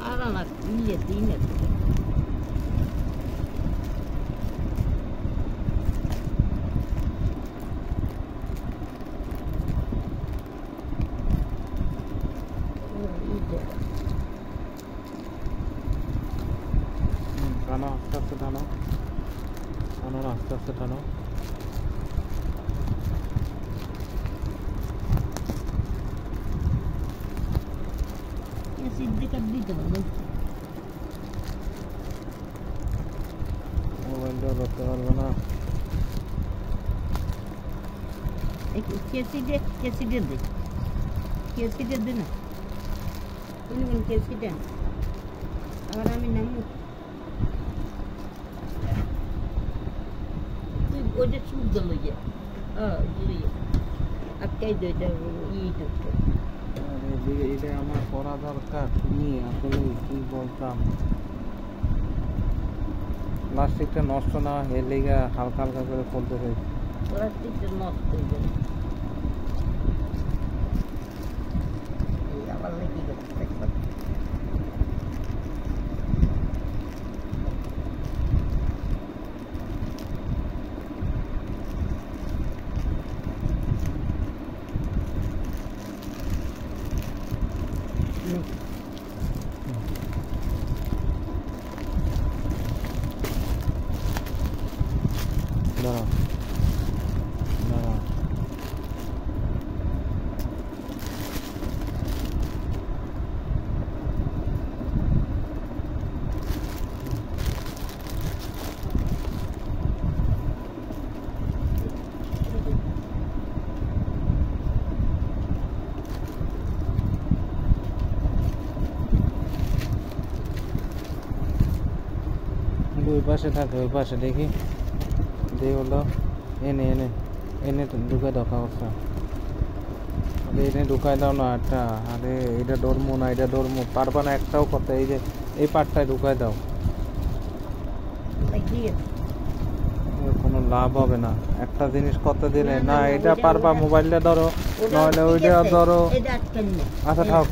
Aranak niyetiyle. টানো আস্তে আস্তে টানো টানো না আস্তে আস্তে টানো সিদ্ধে কাট দিতে হবে মোবাইলটা ধরতে পারবে না কেসিডে দে না তুমি কোন কেসিডে আবার আমি নামু তুই ওইটা চুপ দিল গিয়ে আটকাই দে এটা ইটা এটা আমার করা দরকার তুমি আসলে কি বলতাম প্লাস্টিকটা নষ্ট না এর লেগে হালকা হালকা করে ফেলতে হয়েছে প্লাস্টিকটা নষ্ট হয়ে যাবে আবার লেগে গেছে দাঁড়াও দাঁড়াও ওই পাশে থাকে ওই পাশে দেখি দিয়ে হলো এনে এনে এনে ঢুকে দাও কাগজটা আরে এনে ঢুকাই দাও না একটা আরে এটা ডরমো না এটা ডরমো পারবা না একটাও কথা এই যে এই পাটটায় ঢুকাই দাও কোনো লাভ হবে না একটা জিনিস কত দিলে না এটা পারবা মোবাইলটা ধরো নাহলে ওইটা ধরো আচ্ছা থাক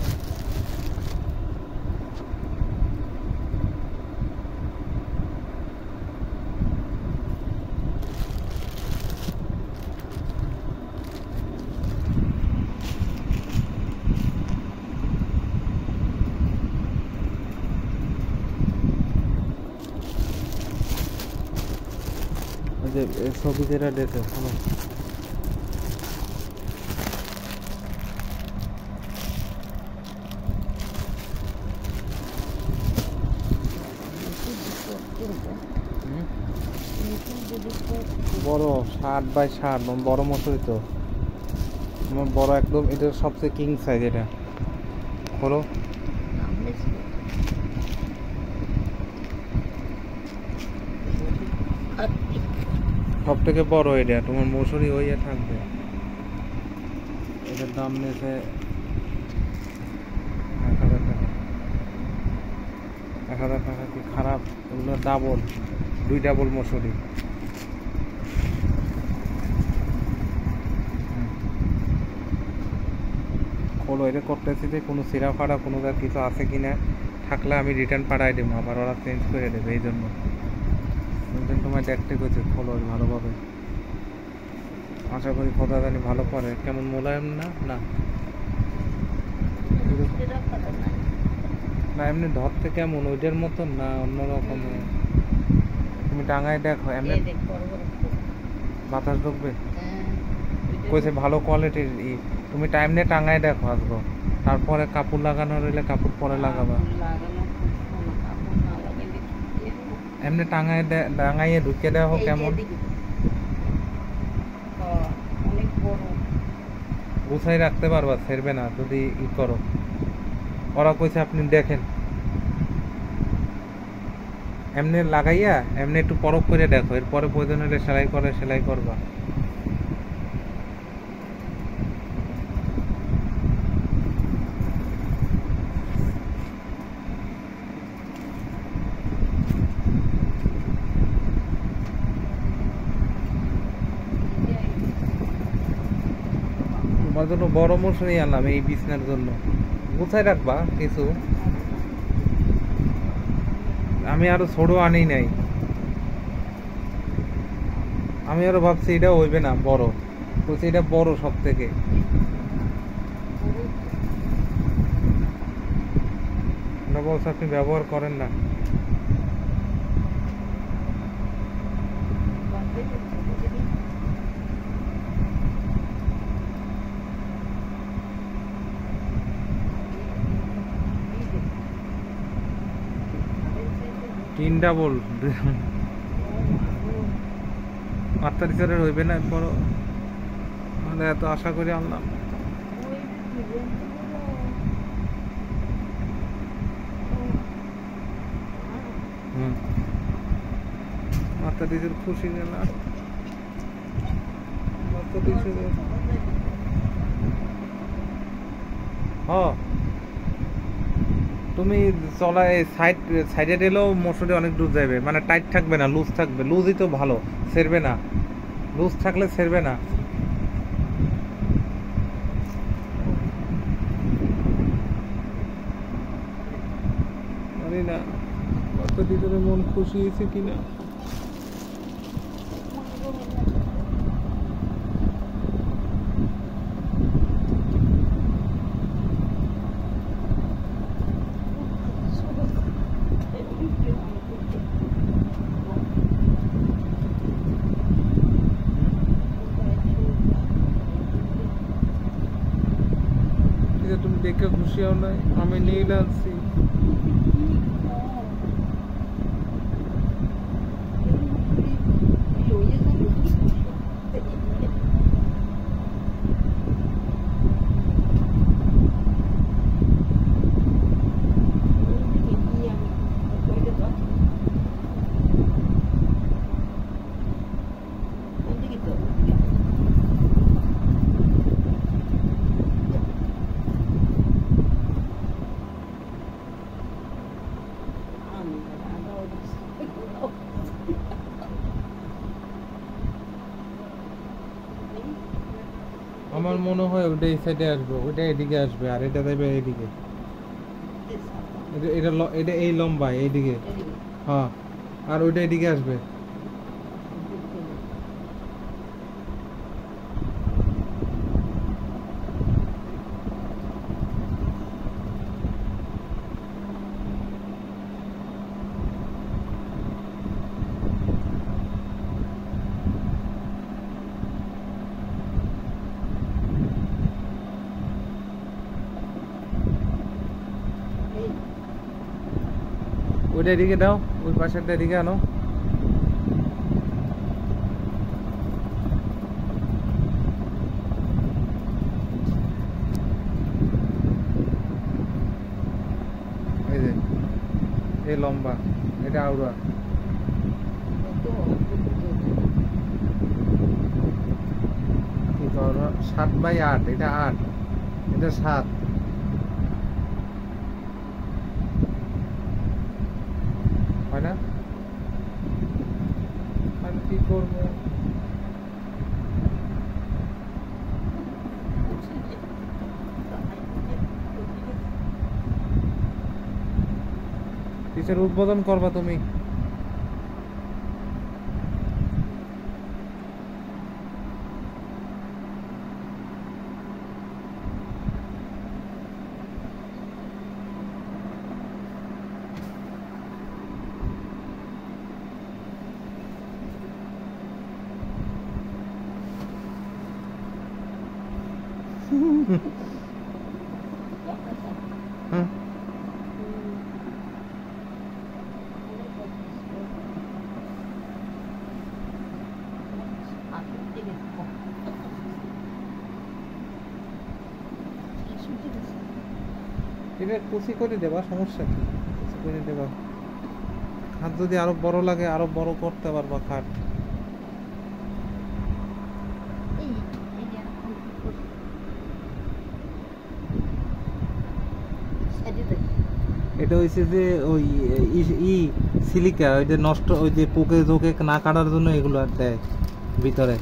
যে ছবি যেটা দেখে শোনো বড় 60x60 বড় মশারি তো আমার বড় একদম এটা সবচেয়ে কিং সাইজ এটা খোলো সব থেকে বড় এটা তোমার মশারি হইয়া থাকবে এটার দাম নিয়েছে 1000 টাকা 1000 টাকা কি খারাপ এগুলো ডাবল 2 ডাবল মশারি খোলো এটা করতেছি যে কোনো সিরা ফাড়া কোনো কিছু আছে কিনা থাকলে আমি রিটার্ন পাঠাই দেবো আবার ওরা চেঞ্জ করে দেবে এই জন্য তোমায় দেখতে গেছে খোলো ভালোভাবে আশা করি কথা জানি ভালো করে কেমন মোলায়েম না না না এমনি ধরতে কেমন ওইটার মতন না অন্যরকম তুমি টাঙায় দেখো এমনি বাতাস ঢুকবে কইছে ভালো কোয়ালিটির তুমি টাইম নিয়ে টাঙায় দেখো আসবো তারপরে কাপড় লাগানো রইলে কাপড় পরে লাগাবা এমনি টাঙাইয়ে ঢুকে দেওয়া কেমন গুছাই রাখতে পারবা ছেড়বে না যদি ই করো ওরা কইছে আপনি দেখেন এমনি লাগাইয়া এমনি একটু পরখ করে দেখো এরপরে প্রয়োজন হলে সেলাই করবা তোমার জন্য বড় মশারি আনলাম এই বিছনার জন্য গুছাই রাখবা কিছু আমি আরো ছোট আনি নাই, আমি আরো ভাবছি এটা হইবে না বড়, বলছি এটা বড় সব থেকে। বলছে আপনি ব্যবহার করেন না। তিন ডাবল আত্মারিচারের হইবে না বড়, মানে এত আশা করে আনলাম। মাতারিচার খুশি না তুমি চলা সাইডে দিলেও মোটরটি অনেক দূর যাবে, মানে টাইট থাকবে না, লুজ থাকবে। লুজই তো ভালো, ছেড়বে না, লুজ থাকলে ছেড়বে না। জানি না মাতারিচারে মন খুশি হয়েছে কিনা। তুমি দেখে খুশি হও নাই, আমি নীল আনছি। আমার মনে হয় ওটা এই সাইডে আসবে, ওটা এদিকে আসবে, আর এটা যাবে এইদিকে। এটা এই লম্বা এইদিকে, হ্যাঁ, আর ওইটা এদিকে আসবে। ওইটা এদিকে দাও, ওই পাশেরটা এদিকে আনো। এই যে এই লম্বা, এটা আউরা। 7/8, এটা 8, এটা 7। হয় না? আর কি করবো? কিসের উদ্বোধন করবা তুমি? এটা কুচি করে দেবা, সমস্যা কি? কুচি করে দেবা, খাট যদি আরো বড় লাগে আরো বড় করতে পারবা খাট। এটা হইছে যে ওই সিলিকা, ওই যে নষ্ট, ওই যে পোকে জোকে না কাটার জন্য এগুলো দেয় ভিতরে।